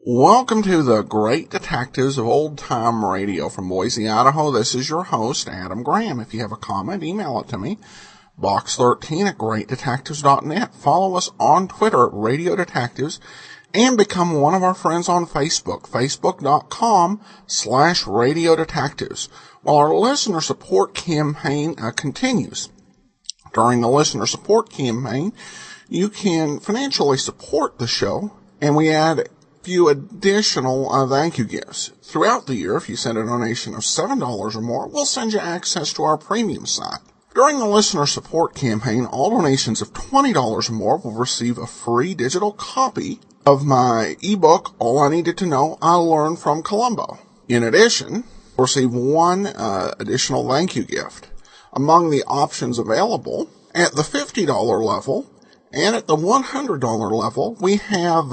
Welcome to the Great Detectives of Old Time Radio from Boise, Idaho. This is your host, Adam Graham. If you have a comment, email it to me, box13@greatdetectives.net. Follow us on Twitter at Radio Detectives, and become one of our friends on Facebook, facebook.com/Radio Detectives. While our listener support campaign continues. During the listener support campaign, you can financially support the show, and we add few additional thank you gifts. Throughout the year, if you send a donation of $7 or more, we'll send you access to our premium site. During the listener support campaign, all donations of $20 or more will receive a free digital copy of my ebook, All I Needed to Know I Learned from Columbo. In addition, you'll receive one additional thank you gift. Among the options available, at the $50 level and at the $100 level, we have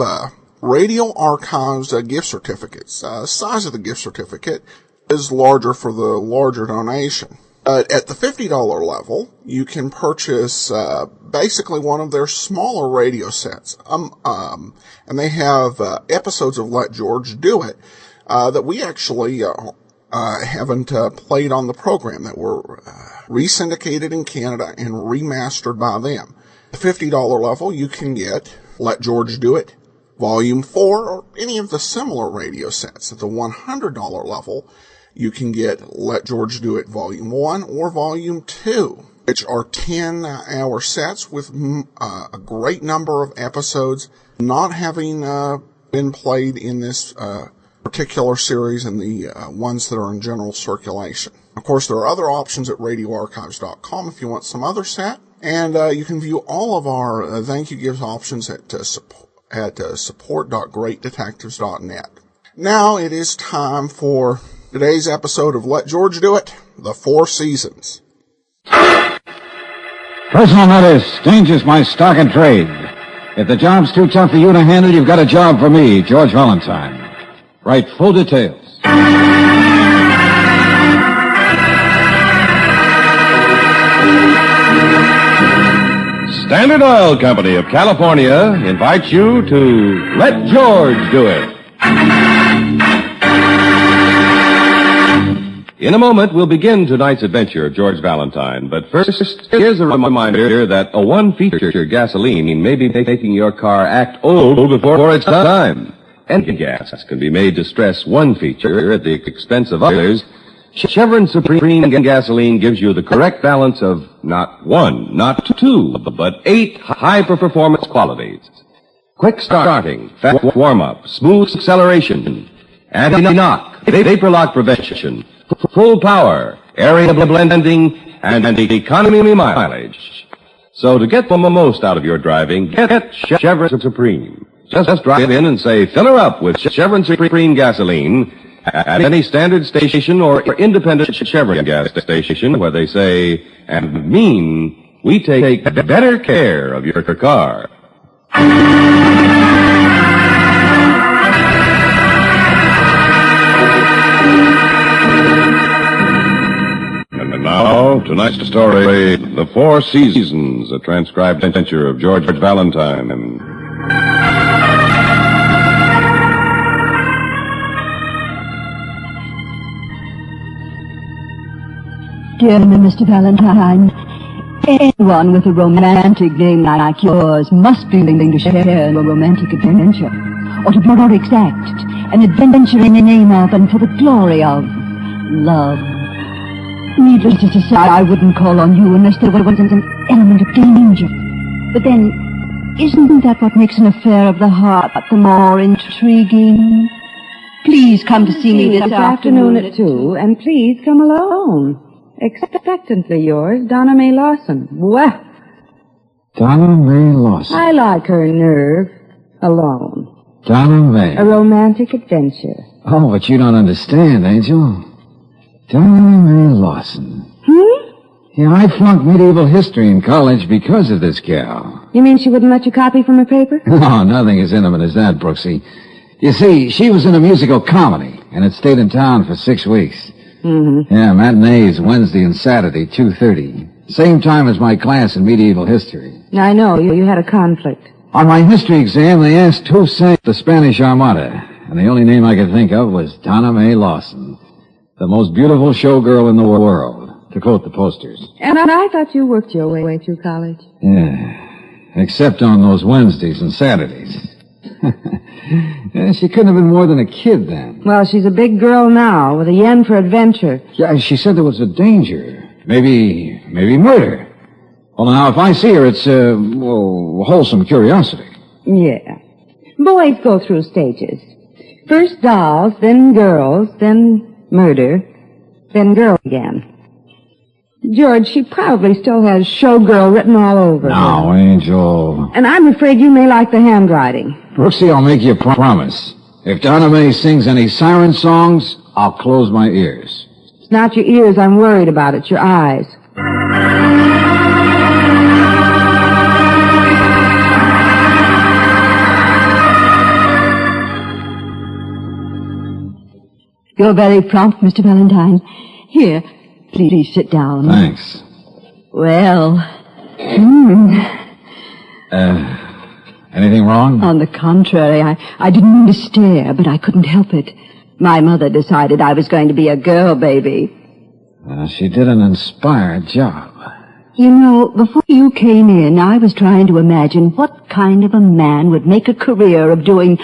Radio Archives gift certificates. Size of the gift certificate is larger for the larger donation. At the $50 level, you can purchase basically one of their smaller radio sets. And they have episodes of Let George Do It that we actually haven't played on the program, that were re-syndicated in Canada and remastered by them. At the $50 level, you can get Let George Do It Volume 4, or any of the similar radio sets. At the $100 level, you can get Let George Do It Volume 1 or Volume 2, which are 10-hour sets with a great number of episodes not having been played in this particular series and the ones that are in general circulation. Of course, there are other options at radioarchives.com if you want some other set, and you can view all of our thank you gives options at support.greatdetectives.net. Now it is time for today's episode of Let George Do It, The Four Seasons. Personal matters, danger's my stock and trade. If the job's too tough for you to handle, you've got a job for me, George Valentine. Write full details. Standard Oil Company of California invites you to Let George Do It. In a moment, we'll begin tonight's adventure of George Valentine. But first, here's a reminder that a one-feature gasoline may be making your car act old before its time. And gas can be made to stress one feature at the expense of others. Chevron Supreme Gasoline gives you the correct balance of not one, not two, but 8 high-performance qualities. Quick starting, fast warm-up, smooth acceleration, anti-knock, vapor lock prevention, full power, area blending, and economy mileage. So to get the most out of your driving, get Chevron Supreme. Just drive in and say, fill her up with Chevron Supreme Gasoline at any standard station or independent Chevron gas station where they say and mean we take better care of your car. And now, tonight's story, The Four Seasons, a transcribed adventure of George Valentine. Dear Mr. Valentine, anyone with a romantic name like yours must be willing to share a romantic adventure. Or to be more exact, an adventure in the name of and for the glory of love. Needless to say, I wouldn't call on you unless there wasn't an element of danger. But then, isn't that what makes an affair of the heart the more intriguing? Please come to see me this afternoon at 2, and please come alone. Expectantly yours, Donna Mae Lawson. Well, Donna Mae Lawson. I like her nerve. Alone. Donna Mae. A romantic adventure. Oh, but you don't understand, Angel. Donna Mae Lawson. Yeah, I flunked medieval history in college because of this gal. You mean she wouldn't let you copy from her paper? No, nothing as intimate as that, Brooksy. You see, she was in a musical comedy, and had stayed in town for 6 weeks. Mm-hmm. Yeah, matinees Wednesday and Saturday, 2:30. Same time as my class in medieval history. I know, you had a conflict. On my history exam, they asked who sang the Spanish Armada, and the only name I could think of was Donna Mae Lawson, the most beautiful showgirl in the world, to quote the posters. And I thought you worked your way through college. Yeah, except on those Wednesdays and Saturdays. Yeah, she couldn't have been more than a kid then. Well, she's a big girl now, with a yen for adventure. Yeah, she said there was a danger. Maybe murder. Well, now, if I see her, it's, wholesome curiosity. Yeah. Boys go through stages. First dolls, then girls, then murder, then girl again. George, she probably still has showgirl written all over her. Now, Angel. And I'm afraid you may like the handwriting. Brooksy, I'll make you a promise. If Donna Mae sings any siren songs, I'll close my ears. It's not your ears I'm worried about, it's your eyes. You're very prompt, Mr. Valentine. Here, please sit down. Thanks. Well, Anything wrong? on the contrary, I didn't mean to stare, but I couldn't help it. My mother decided I was going to be a girl baby. She did an inspired job. You know, before you came in, I was trying to imagine what kind of a man would make a career of doing,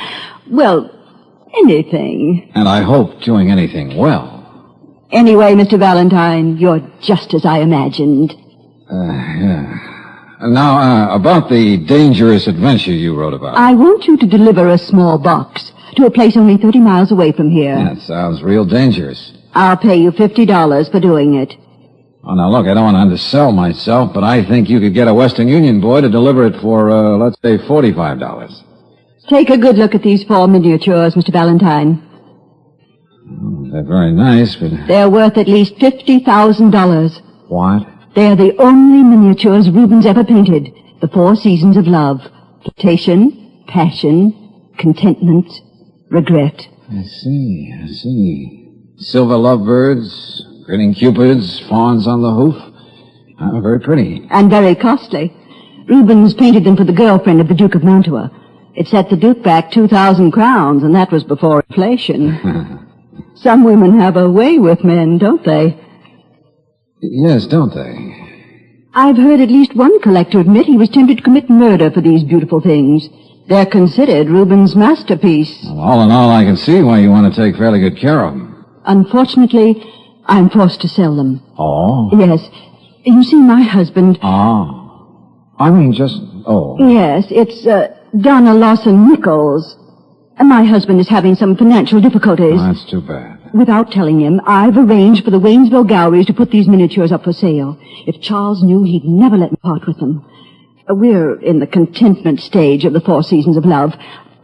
well, anything. And I hope doing anything well. Anyway, Mr. Valentine, you're just as I imagined. Yeah. Now, about the dangerous adventure you wrote about. I want you to deliver a small box to a place only 30 miles away from here. That sounds real dangerous. I'll pay you $50 for doing it. Oh, now, look, I don't want to undersell myself, but I think you could get a Western Union boy to deliver it for, let's say, $45. Take a good look at these 4 miniatures, Mr. Valentine. They're very nice, but... They're worth at least $50,000. What? They're the only miniatures Rubens ever painted. The 4 seasons of love. Temptation, passion, contentment, regret. I see. Silver lovebirds, grinning cupids, fawns on the hoof. Oh, very pretty. And very costly. Rubens painted them for the girlfriend of the Duke of Mantua. It set the Duke back 2,000 crowns, and that was before inflation. Some women have a way with men, don't they? Yes, don't they? I've heard at least one collector admit he was tempted to commit murder for these beautiful things. They're considered Rubens' masterpiece. Well, all in all, I can see why you want to take fairly good care of them. Unfortunately, I'm forced to sell them. Oh? Yes. You see, my husband... Oh. I mean, Yes, it's, Donna Lawson Nichols. My husband is having some financial difficulties. Oh, that's too bad. Without telling him, I've arranged for the Waynesville galleries to put these miniatures up for sale. If Charles knew, he'd never let me part with them. We're in the contentment stage of the 4 seasons of love.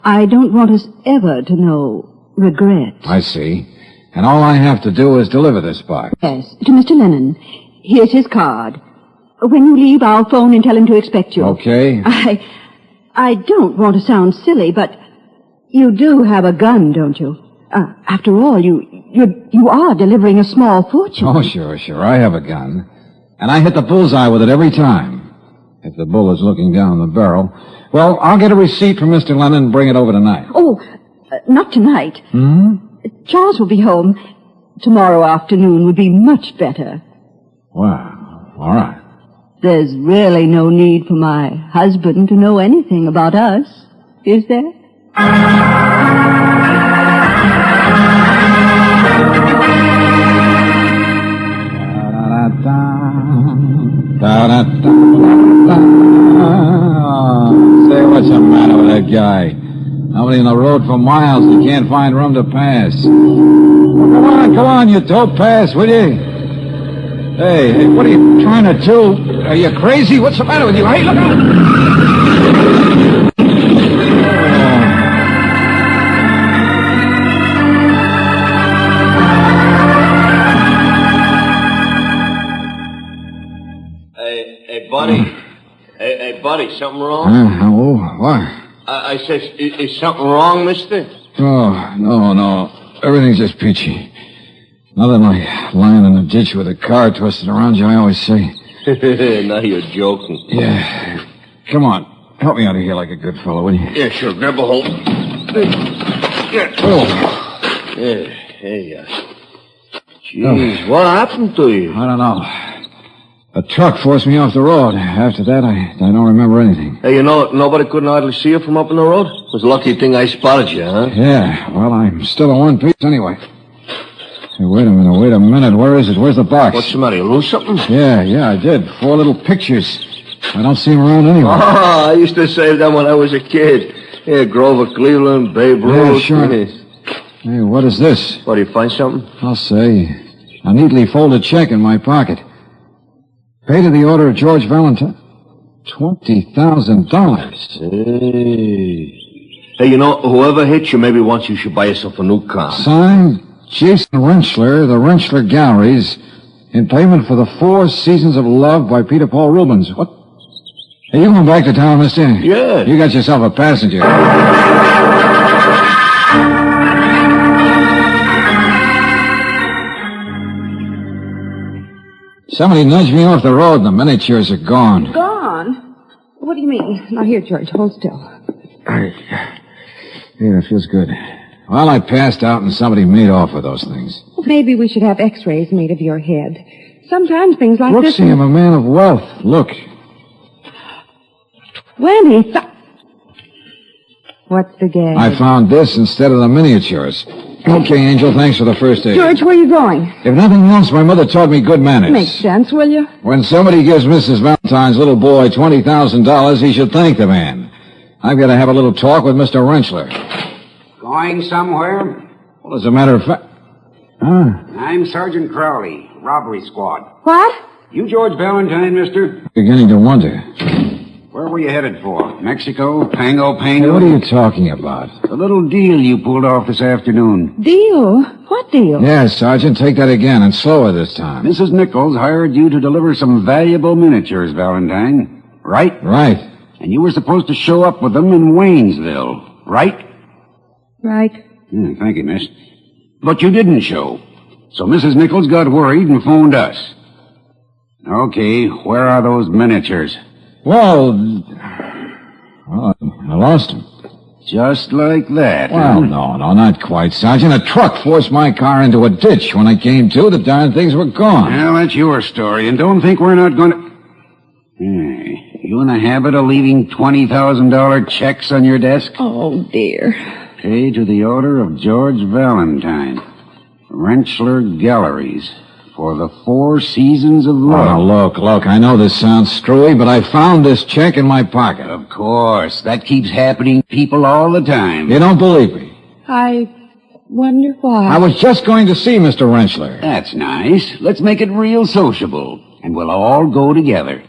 I don't want us ever to know regret. I see. And all I have to do is deliver this box. Yes, to Mr. Lennon. Here's his card. When you leave, I'll phone and tell him to expect you. Okay. I don't want to sound silly, but you do have a gun, don't you? After all, you are delivering a small fortune. Oh, sure. I have a gun. And I hit the bullseye with it every time. If the bull is looking down the barrel. Well, I'll get a receipt from Mr. Lennon and bring it over tonight. Oh, not tonight. Charles will be home. Tomorrow afternoon would be much better. Well, all right. There's really no need for my husband to know anything about us, is there? Say, what's the matter with that guy? Nobody in the road for miles. He can't find room to pass. Come on, you dope pass, will you? Hey, what are you trying to do? Are you crazy? What's the matter with you? Hey, look out! buddy, something wrong? Oh, what? I said, is something wrong, mister? Oh, no. Everything's just peachy. Nothing like lying in a ditch with a car twisted around you, I always say. Now you're joking. Yeah. Come on. Help me out of here like a good fellow, will you? Yeah, sure. Grab a hold. Oh. Yeah, hey, Jeez, what happened to you? I don't know. A truck forced me off the road. After that, I don't remember anything. Hey, nobody couldn't hardly see you from up in the road? It was a lucky thing I spotted you, huh? Yeah, well, I'm still in one piece anyway. Hey, wait a minute. Where is it? Where's the box? What's the matter? You lose something? Yeah, I did. 4 little pictures. I don't see them around anywhere. Oh, I used to save them when I was a kid. Yeah, Grover Cleveland, Babe Ruth. Yeah, sure. Yes. Hey, what is this? What, do you find something? I'll say. A neatly folded check in my pocket. Paid to the order of George Valentine. $20,000. Hey, whoever hit you maybe wants you should buy yourself a new car. Signed, Jason Rentschler, the Rentschler Galleries, in payment for the 4 Seasons of Love by Peter Paul Rubens. What? Hey, you going back to town, mister? Yeah. You got yourself a passenger. Somebody nudged me off the road and the miniatures are gone. Gone? What do you mean? Now, here, George, hold still. Yeah, that feels good. Well, I passed out and somebody made off with those things. Well, maybe we should have x-rays made of your head. Sometimes things like this... Brooksy, I'm a man of wealth. Look. Wendy, what's the game? I found this instead of the miniatures. Okay, Angel, thanks for the first aid. George, where are you going? If nothing else, my mother taught me good manners. Makes sense, will you? When somebody gives Mrs. Valentine's little boy $20,000, he should thank the man. I've got to have a little talk with Mr. Rentschler. Going somewhere? Well, as a matter of fact... I'm Sergeant Crowley, robbery squad. What? You George Valentine, mister? Beginning to wonder. Where were you headed for? Mexico? Pango? Hey, what are you talking about? The little deal you pulled off this afternoon. Deal? What deal? Yes, Sergeant, take that again, and slower this time. Mrs. Nichols hired you to deliver some valuable miniatures, Valentine. Right? Right. And you were supposed to show up with them in Waynesville. Right? Right. Thank you, miss. But you didn't show. So Mrs. Nichols got worried and phoned us. Okay, where are those miniatures? Well, I lost him. Just like that. Well, no, not quite, Sergeant. A truck forced my car into a ditch. When I came to, the darn things were gone. Well, that's your story, and don't think we're not going to... You in the habit of leaving $20,000 checks on your desk? Oh, dear. Paid to the order of George Valentine. Rentschler Galleries. For the 4 Seasons of Love. Oh, look, I know this sounds screwy, but I found this check in my pocket. Of course. That keeps happening to people all the time. You don't believe me? I wonder why. I was just going to see Mr. Rentschler. That's nice. Let's make it real sociable, and we'll all go together.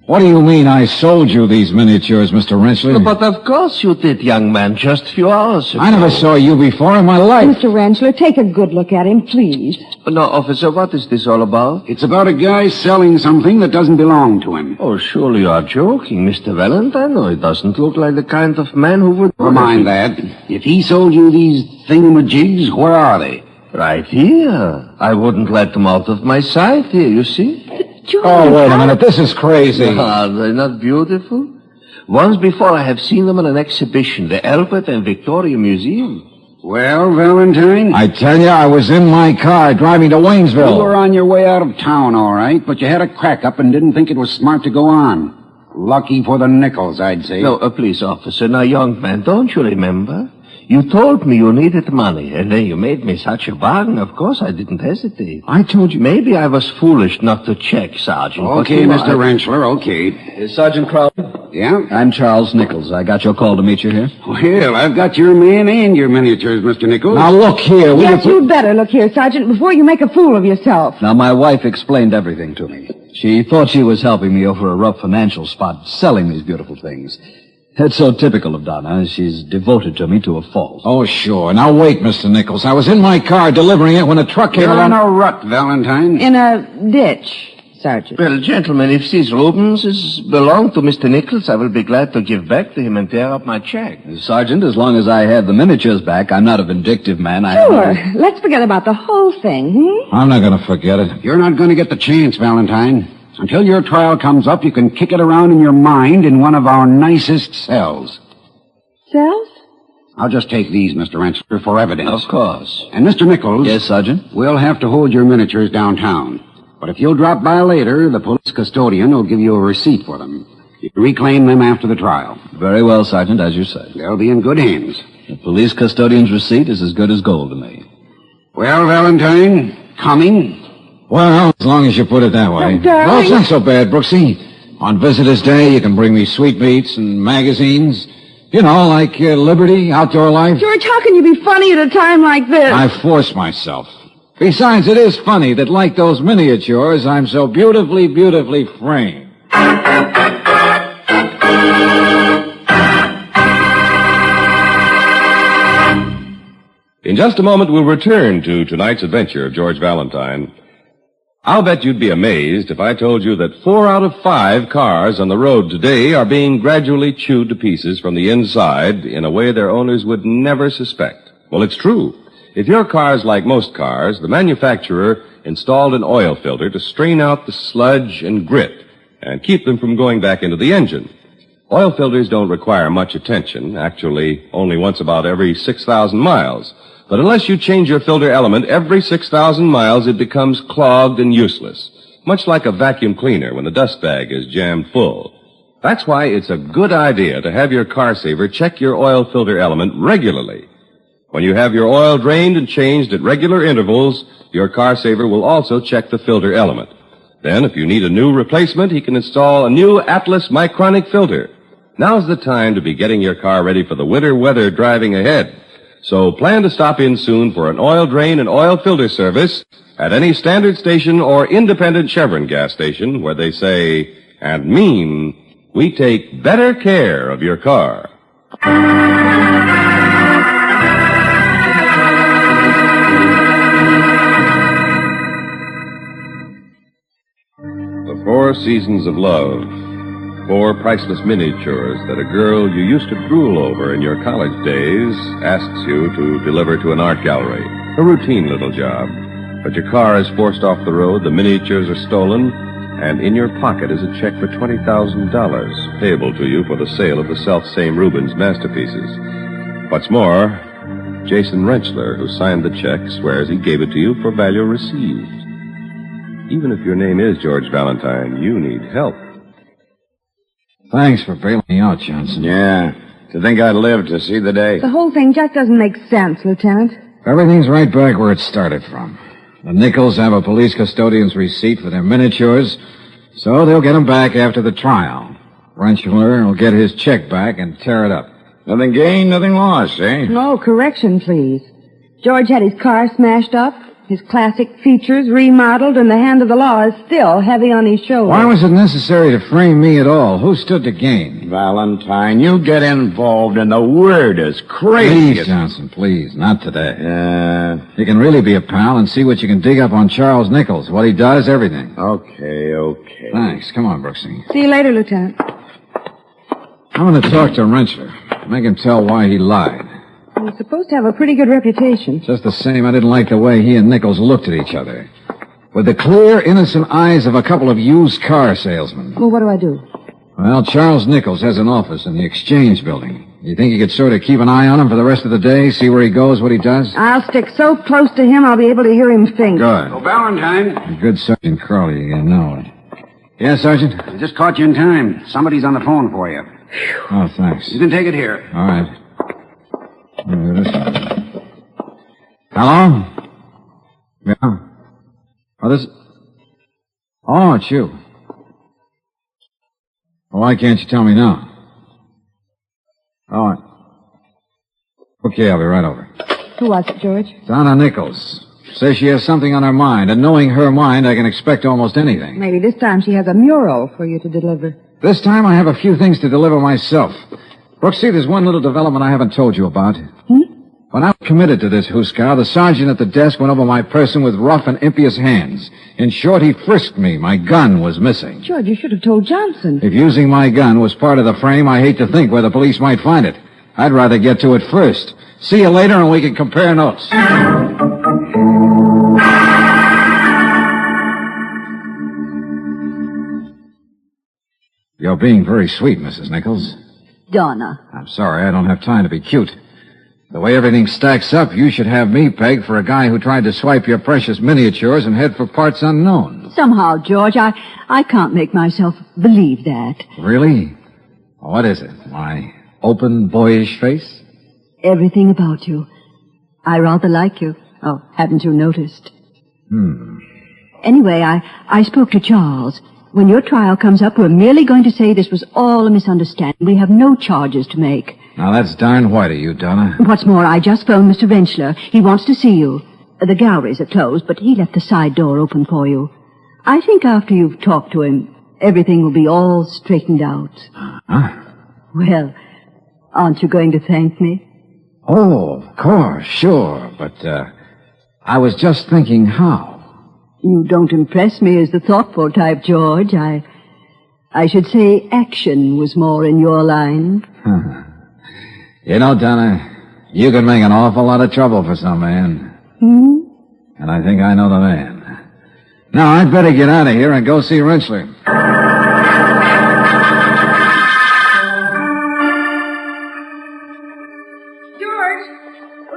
What do you mean I sold you these miniatures, Mr. Rentschler? But of course you did, young man, just a few hours ago. I never saw you before in my life. Mr. Rentschler, take a good look at him, please. No, officer, what is this all about? It's about a guy selling something that doesn't belong to him. Oh, surely you are joking, Mr. Valentine. No, it doesn't look like the kind of man who would... Never mind that. If he sold you these thingamajigs, where are they? Right here. I wouldn't let them out of my sight here, you see? George, Oh, wait a minute. This is crazy. Are they not beautiful? Once before I have seen them in an exhibition, the Albert and Victoria Museum. Well, Valentine? I tell you, I was in my car driving to Waynesville. You were on your way out of town, all right, but you had a crack-up and didn't think it was smart to go on. Lucky for the Nichols, I'd say. No, please, officer. Now, young man, don't you remember? You told me you needed money, and then you made me such a bargain. Of course, I didn't hesitate. I told you... Maybe I was foolish not to check, Sergeant. Okay, Mr. Rentschler, okay. Sergeant Crowley? Yeah? I'm Charles Nichols. I got your call to meet you here. Well, I've got your man and your miniatures, Mr. Nichols. Now, look here. Will Yes, you... you'd better look here, Sergeant, before you make a fool of yourself. Now, my wife explained everything to me. She thought she was helping me over a rough financial spot selling these beautiful things. That's so typical of Donna. She's devoted to me to a fault. Oh, sure. Now, wait, Mr. Nichols. I was in my car delivering it when a truck came You're along. in a rut, Valentine. In a ditch, Sergeant. Well, gentlemen, if these Rubenses belong to Mr. Nichols, I will be glad to give back to him and tear up my check. Sergeant, as long as I have the miniatures back, I'm not a vindictive man. Sure. Let's forget about the whole thing, I'm not going to forget it. You're not going to get the chance, Valentine. Until your trial comes up, you can kick it around in your mind in one of our nicest cells. Cells? I'll just take these, Mr. Rensler, for evidence. Of course. And Mr. Nichols... Yes, Sergeant? We'll have to hold your miniatures downtown. But if you'll drop by later, the police custodian will give you a receipt for them. You can reclaim them after the trial. Very well, Sergeant, as you say. They'll be in good hands. The police custodian's receipt is as good as gold to me. Well, Valentine, coming? Well, as long as you put it that way. Oh, darling. Well, it's not so bad, Brooksy. On Visitor's Day, you can bring me sweetmeats and magazines. You know, like Liberty, Outdoor Life. George, how can you be funny at a time like this? I force myself. Besides, it is funny that, like those miniatures, I'm so beautifully, beautifully framed. In just a moment, we'll return to tonight's adventure of George Valentine. I'll bet you'd be amazed if I told you that 4 out of 5 cars on the road today are being gradually chewed to pieces from the inside in a way their owners would never suspect. Well, it's true. If your car's like most cars, the manufacturer installed an oil filter to strain out the sludge and grit and keep them from going back into the engine. Oil filters don't require much attention, actually only once about every 6,000 miles. But unless you change your filter element every 6,000 miles, it becomes clogged and useless, much like a vacuum cleaner when the dust bag is jammed full. That's why it's a good idea to have your car saver check your oil filter element regularly. When you have your oil drained and changed at regular intervals, your car saver will also check the filter element. Then, if you need a new replacement, he can install a new Atlas Micronic filter. Now's the time to be getting your car ready for the winter weather driving ahead. So plan to stop in soon for an oil drain and oil filter service at any standard station or independent Chevron gas station where they say and mean, we take better care of your car. The 4 seasons of love. 4 priceless miniatures that a girl you used to drool over in your college days asks you to deliver to an art gallery. A routine little job. But your car is forced off the road, the miniatures are stolen, and in your pocket is a check for $20,000 payable to you for the sale of the self-same Rubens masterpieces. What's more, Jason Rensler, who signed the check, swears he gave it to you for value received. Even if your name is George Valentine, you need help. Thanks for bailing me out, Johnson. Yeah. To think I'd live to see the day. The whole thing just doesn't make sense, Lieutenant. Everything's right back where it started from. The Nichols have a police custodian's receipt for their miniatures, so they'll get them back after the trial. Rensler will get his check back and tear it up. Nothing gained, nothing lost, eh? No, correction, please. George had his car smashed up, his classic features remodeled, and the hand of the law is still heavy on his shoulders. Why was it necessary to frame me at all? Who stood to gain? Valentine, you get involved and the word is crazy. Please, Johnson, please. Not today. You can really be a pal and see what you can dig up on Charles Nichols, what he does, everything. Okay. Thanks. Come on, Brooksy. See you later, Lieutenant. I'm going to talk to Rensler. Make him tell why he lied. He's supposed to have a pretty good reputation. Just the same, I didn't like the way he and Nichols looked at each other. With the clear, innocent eyes of a couple of used car salesmen. Well, what do I do? Well, Charles Nichols has an office in the Exchange Building. You think you could sort of keep an eye on him for the rest of the day, see where he goes, what he does? I'll stick so close to him I'll be able to hear him think. Good. Oh, Valentine. A good Sergeant Crowley, you know it. Yeah, Sergeant? I just caught you in time. Somebody's on the phone for you. Oh, thanks. You can take it here. All right. This one. Hello? Yeah? Oh, this... Oh, it's you. Well, why can't you tell me now? Oh, okay, I'll be right over. Who was it, George? Donna Nichols. Says she has something on her mind, and knowing her mind, I can expect almost anything. Maybe this time she has a mural for you to deliver. This time I have a few things to deliver myself. Brooksy, there's one little development I haven't told you about. When I was committed to this hoosegow, the sergeant at the desk went over my person with rough and impious hands. In short, he frisked me. My gun was missing. George, you should have told Johnson. If using my gun was part of the frame, I hate to think where the police might find it. I'd rather get to it first. See you later and we can compare notes. You're being very sweet, Mrs. Nichols. Donna. I'm sorry, I don't have time to be cute. The way everything stacks up, you should have me pegged for a guy who tried to swipe your precious miniatures and head for parts unknown. Somehow, George, I can't make myself believe that. Really? What is it? My open, boyish face? Everything about you. I rather like you. Oh, haven't you noticed? Anyway, I spoke to Charles. When your trial comes up, we're merely going to say this was all a misunderstanding. We have no charges to make. Now, that's darn white of you, Donna. What's more, I just phoned Mr. Rentschler. He wants to see you. The galleries are closed, but he left the side door open for you. I think after you've talked to him, everything will be all straightened out. Huh? Well, aren't you going to thank me? Oh, of course, sure. But, I was just thinking how. You don't impress me as the thoughtful type, George. I should say action was more in your line. You know, Donna, you could make an awful lot of trouble for some man. And I think I know the man. Now, I'd better get out of here and go see Rentschler.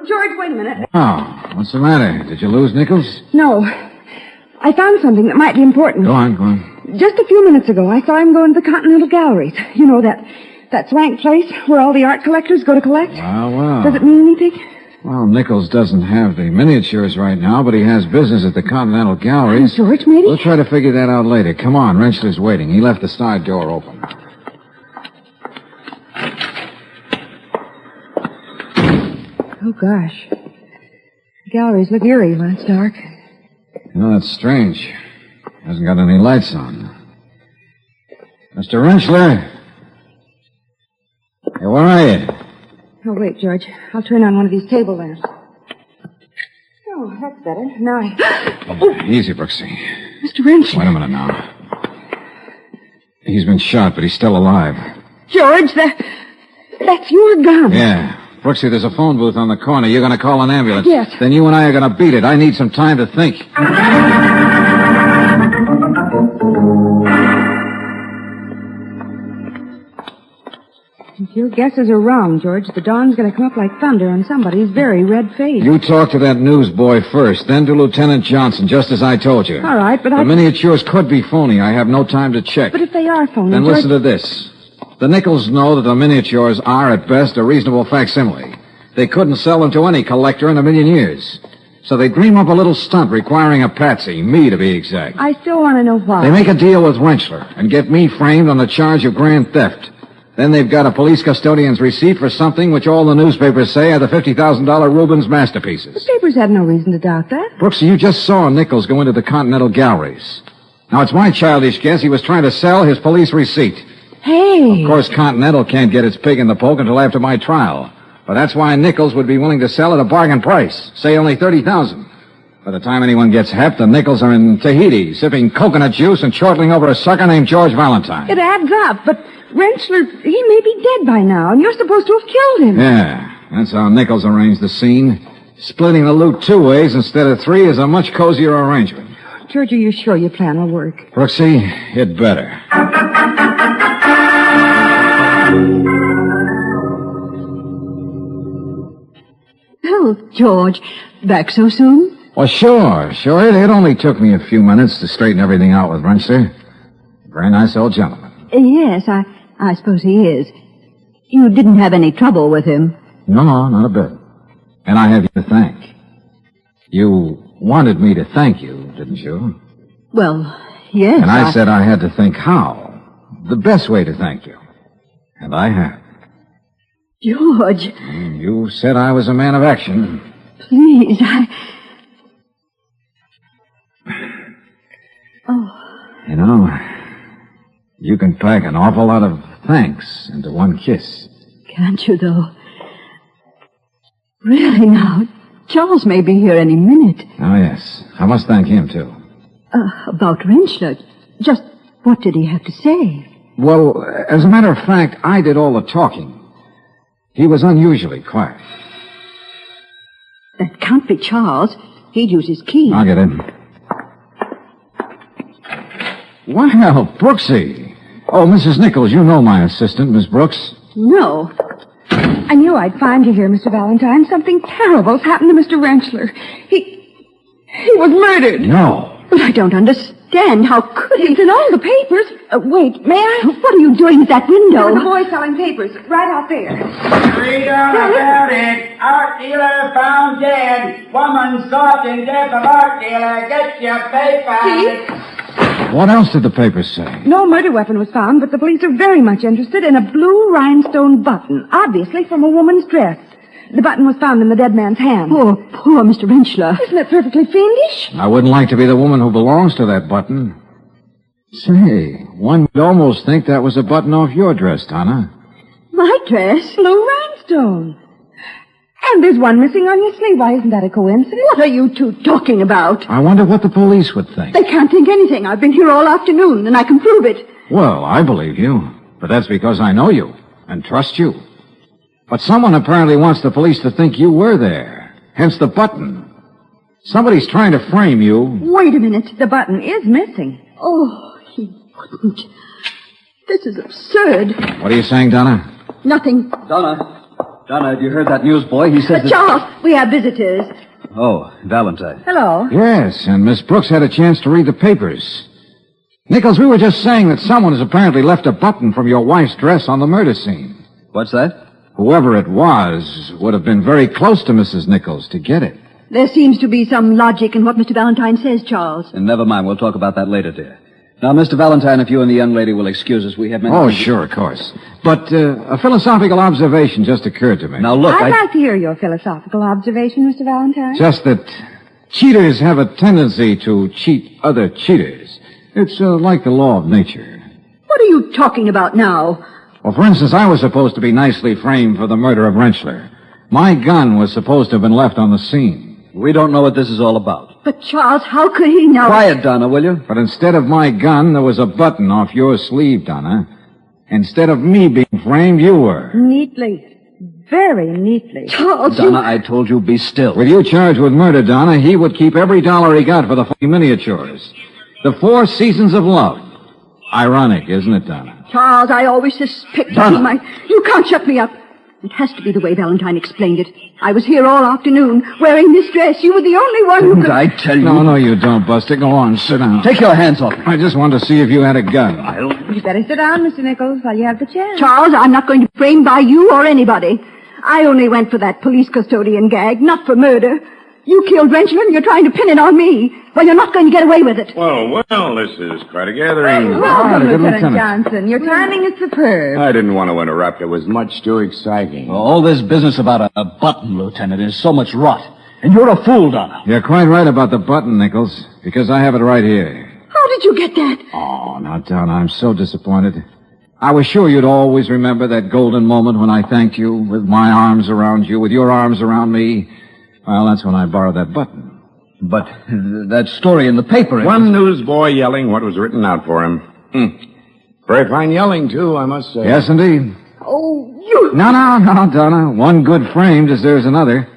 George, wait a minute. Oh, what's the matter? Did you lose Nichols? No. I found something that might be important. Go on. Just a few minutes ago, I saw him go into the Continental Galleries. You know, that swank place where all the art collectors go to collect. Well. Does it mean anything? Well, Nichols doesn't have the miniatures right now, but he has business at the Continental Galleries. George, maybe? We'll try to figure that out later. Come on, Rentschler's waiting. He left the side door open. Oh, gosh. The galleries look eerie when it's dark. You know, that's strange. Hasn't got any lights on. Mr. Rentschler? Hey, where are you? Oh, wait, George. I'll turn on one of these table lamps. Oh, that's better. Now Easy, Brooksy. Mr. Rentschler. Wait a minute now. He's been shot, but he's still alive. George, that's your gun. Yeah. Brooksy, there's a phone booth on the corner. You're going to call an ambulance. Yes. Then you and I are going to beat it. I need some time to think. If your guesses are wrong, George, the dawn's going to come up like thunder on somebody's very red face. You talk to that newsboy first, then to Lieutenant Johnson, just as I told you. All right, but The miniatures could be phony. I have no time to check. But if they are phony, Then George... listen to this. The Nichols know that the miniatures are, at best, a reasonable facsimile. They couldn't sell them to any collector in a million years. So they dream up a little stunt requiring a patsy, me to be exact. I still want to know why. They make a deal with Rentschler and get me framed on the charge of grand theft. Then they've got a police custodian's receipt for something which all the newspapers say are the $50,000 Rubens masterpieces. The papers had no reason to doubt that. Brooksy, you just saw Nichols go into the Continental Galleries. Now, it's my childish guess he was trying to sell his police receipt. Hey. Of course, Continental can't get its pig in the poke until after my trial. But that's why Nichols would be willing to sell at a bargain price, say only $30,000. By the time anyone gets hep, the Nichols are in Tahiti, sipping coconut juice and chortling over a sucker named George Valentine. It adds up, but Rentschler, he may be dead by now, and you're supposed to have killed him. Yeah, that's how Nichols arranged the scene. Splitting the loot 2 ways instead of 3 is a much cozier arrangement. George, are you sure your plan will work? Brooksy, it better. Oh, George, back so soon? Well, sure. It only took me a few minutes to straighten everything out with Rentschler. Very nice old gentleman. Yes, I suppose he is. You didn't have any trouble with him. No, not a bit. And I have you to thank. You wanted me to thank you, didn't you? Well, yes. And I said I had to think how. The best way to thank you. And I have. George. You said I was a man of action. Please, Oh. You know, you can pack an awful lot of thanks into one kiss. Can't you, though? Really, now, Charles may be here any minute. Oh, yes. I must thank him, too. About Rentschler. Just what did he have to say? Well, as a matter of fact, I did all the talking. He was unusually quiet. That can't be Charles. He'd use his key. I'll get in. Well, Brooksy. Oh, Mrs. Nichols, you know my assistant, Miss Brooks. No. I knew I'd find you here, Mr. Valentine. Something terrible's happened to Mr. Rentschler. He was murdered. No. But I don't understand. How could he? It's in all the papers. Wait, may I? What are you doing at that window? There's a boy selling papers right out there. Read on about it. Art dealer found dead. Woman sought in death of art dealer. Get your paper. What else did the papers say? No murder weapon was found, but the police are very much interested in a blue rhinestone button, obviously from a woman's dress. The button was found in the dead man's hand. Oh, poor Mr. Rentschler. Isn't it perfectly fiendish? I wouldn't like to be the woman who belongs to that button. Say, one would almost think that was a button off your dress, Donna. My dress? Blue rhinestone. And there's one missing on your sleeve. Why, isn't that a coincidence? What are you two talking about? I wonder what the police would think. They can't think anything. I've been here all afternoon, and I can prove it. Well, I believe you. But that's because I know you and trust you. But someone apparently wants the police to think you were there. Hence the button. Somebody's trying to frame you. Wait a minute. The button is missing. Oh, he wouldn't. This is absurd. What are you saying, Donna? Nothing. Donna, have you heard that newsboy? He says that... Charles, we have visitors. Oh, Valentine. Hello. Yes, and Miss Brooks had a chance to read the papers. Nichols, we were just saying that someone has apparently left a button from your wife's dress on the murder scene. What's that? Whoever it was would have been very close to Mrs. Nichols to get it. There seems to be some logic in what Mr. Valentine says, Charles. And never mind, we'll talk about that later, dear. Now, Mr. Valentine, if you and the young lady will excuse us, we have many... Oh, sure, of course. But a philosophical observation just occurred to me. Now, look, I'd like to hear your philosophical observation, Mr. Valentine. Just that cheaters have a tendency to cheat other cheaters. It's like the law of nature. What are you talking about now? Well, for instance, I was supposed to be nicely framed for the murder of Rentschler. My gun was supposed to have been left on the scene. We don't know what this is all about. But, Charles, how could he know? Quiet, Donna, will you? But instead of my gun, there was a button off your sleeve, Donna. Instead of me being framed, you were. Neatly. Very neatly. Charles, Donna, I told you, be still. With you charged with murder, Donna, he would keep every dollar he got for the miniatures. The 4 Seasons of Love. Ironic, isn't it, Donna? Charles, I always suspected Donna. You can't shut me up. It has to be the way Valentine explained it. I was here all afternoon, wearing this dress. You were the only one who Didn't could... I tell you? No, you don't, Buster. Go on, sit down. Take your hands off me. I just wanted to see if you had a gun. You better sit down, Mr. Nichols, while you have the chance. Charles, I'm not going to be framed by you or anybody. I only went for that police custodian gag, not for murder. You killed Rentschler and you're trying to pin it on me. Well, you're not going to get away with it. Well, this is quite a gathering. Welcome, good Lieutenant lieutenant. Johnson. Your timing is superb. I didn't want to interrupt. It was much too exciting. All this business about a button, Lieutenant, is so much rot. And you're a fool, Donna. You're quite right about the button, Nichols, because I have it right here. How did you get that? Oh, now, Donna, I'm so disappointed. I was sure you'd always remember that golden moment when I thanked you, with my arms around you, with your arms around me. Well, that's when I borrowed that button. But that story in the paper... One newsboy yelling what was written out for him. Very fine yelling, too, I must say. Yes, indeed. Oh, you... No, Donna. One good frame deserves another.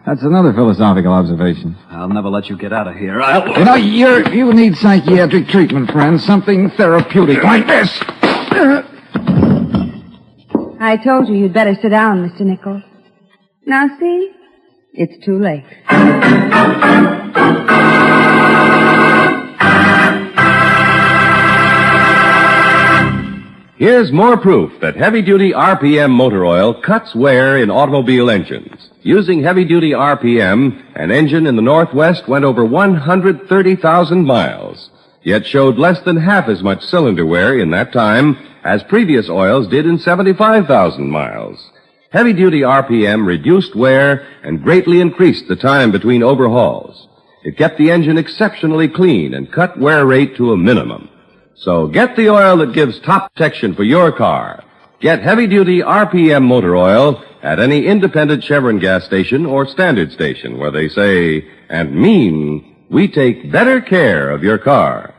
That's another philosophical observation. I'll never let you get out of here. You need psychiatric treatment, friend. Something therapeutic like this. I told you you'd better sit down, Mr. Nichols. Now, see? It's too late. Here's more proof that heavy-duty RPM motor oil cuts wear in automobile engines. Using heavy-duty RPM, an engine in the Northwest went over 130,000 miles, yet showed less than half as much cylinder wear in that time as previous oils did in 75,000 miles. Heavy-duty RPM reduced wear and greatly increased the time between overhauls. It kept the engine exceptionally clean and cut wear rate to a minimum. So get the oil that gives top protection for your car. Get heavy-duty RPM motor oil at any independent Chevron gas station or standard station where they say and mean we take better care of your car.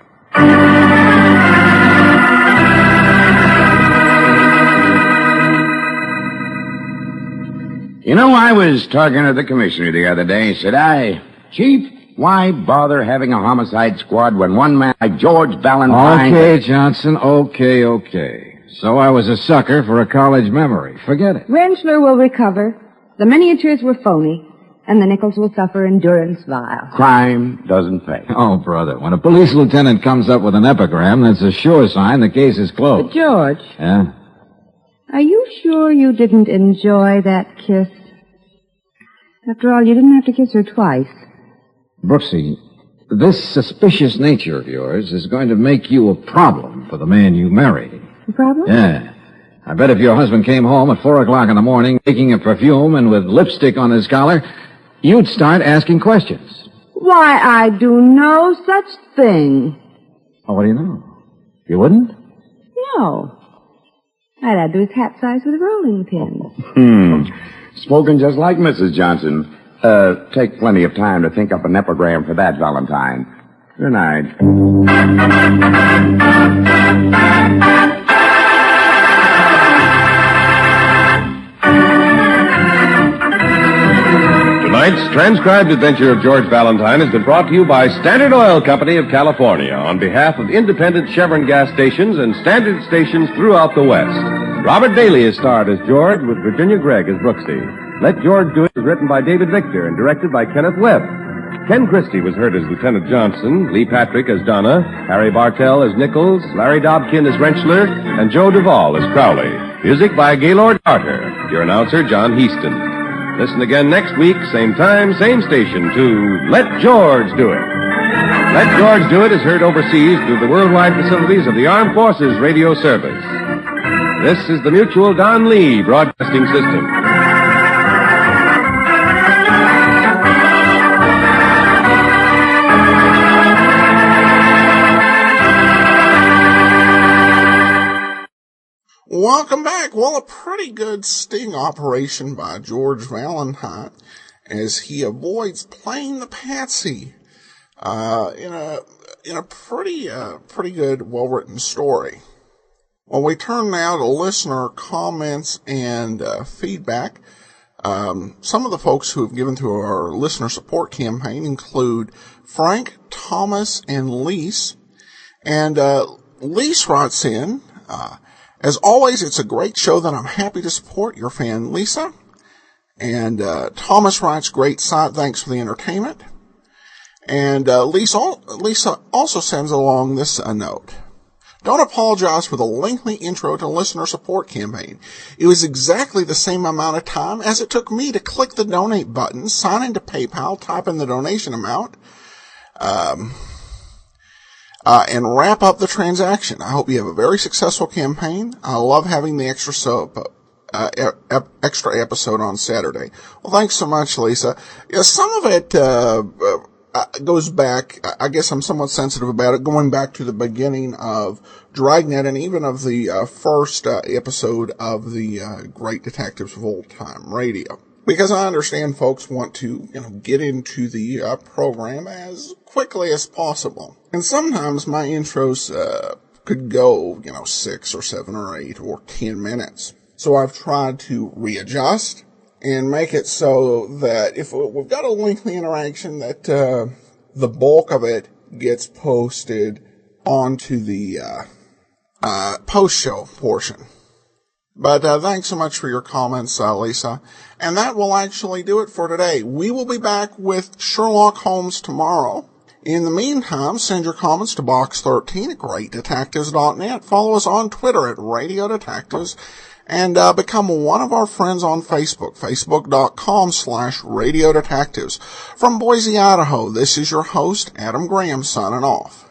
You know, I was talking to the commissioner the other day, said I, Chief, why bother having a homicide squad when one man like George Valentine... Okay, Johnson, okay. So I was a sucker for a college memory. Forget it. Rentschler will recover. The miniatures were phony, and the Nichols will suffer endurance vile. Crime doesn't pay. Oh, brother, when a police lieutenant comes up with an epigram, that's a sure sign the case is closed. But, George... Yeah? Are you sure you didn't enjoy that kiss? After all, you didn't have to kiss her twice. Brooksy, this suspicious nature of yours is going to make you a problem for the man you marry. A problem? Yeah. I bet if your husband came home at 4 o'clock in the morning, making a perfume and with lipstick on his collar, you'd start asking questions. Why, I do no such thing. Oh, what do you know? You wouldn't? No. I'd add to his hat size with a rolling pin. Spoken just like Mrs. Johnson. Take plenty of time to think up an epigram for that, Valentine. Good night. Tonight's transcribed adventure of George Valentine has been brought to you by Standard Oil Company of California on behalf of independent Chevron gas stations and standard stations throughout the West. Robert Bailey is starred as George with Virginia Gregg as Brooksy. Let George Do It was written by David Victor and directed by Kenneth Webb. Ken Christie was heard as Lieutenant Johnson, Lee Patrick as Donna, Harry Bartell as Nichols, Larry Dobkin as Rentschler, and Joe Duvall as Crowley. Music by Gaylord Carter. Your announcer, John Heaston. Listen again next week, same time, same station, to Let George Do It. Let George Do It is heard overseas through the worldwide facilities of the Armed Forces Radio Service. This is the Mutual Don Lee Broadcasting System. Welcome back. Well, a pretty good sting operation by George Valentine as he avoids playing the patsy in a pretty good, well-written story. Well, we turn now to listener comments and feedback. Some of the folks who have given to our listener support campaign include Frank, Thomas, and Lise. And Lise writes in, as always, it's a great show that I'm happy to support. Your fan, Lisa. And Thomas writes, great site, thanks for the entertainment. And Lisa also sends along this note. Don't apologize for the lengthy intro to listener support campaign. It was exactly the same amount of time as it took me to click the donate button, sign into PayPal, type in the donation amount, and wrap up the transaction. I hope you have a very successful campaign. I love having the extra episode on Saturday. Well, thanks so much, Lisa. Yeah, some of it goes back. I guess I'm somewhat sensitive about it, going back to the beginning of Dragnet and even of the first episode of the Great Detectives of Old Time Radio. Because I understand folks want to, get into the program as quickly as possible. And sometimes my intros could go, 6 or 7 or 8 or 10 minutes. So I've tried to readjust and make it so that if we've got a lengthy interaction, that the bulk of it gets posted onto the post-show portion. But thanks so much for your comments, Lisa. And that will actually do it for today. We will be back with Sherlock Holmes tomorrow. In the meantime, send your comments to Box13 at GreatDetectives.net. Follow us on Twitter at Radio Detectives. And become one of our friends on Facebook, Facebook.com/Radio Detectives. From Boise, Idaho, this is your host, Adam Graham, signing off.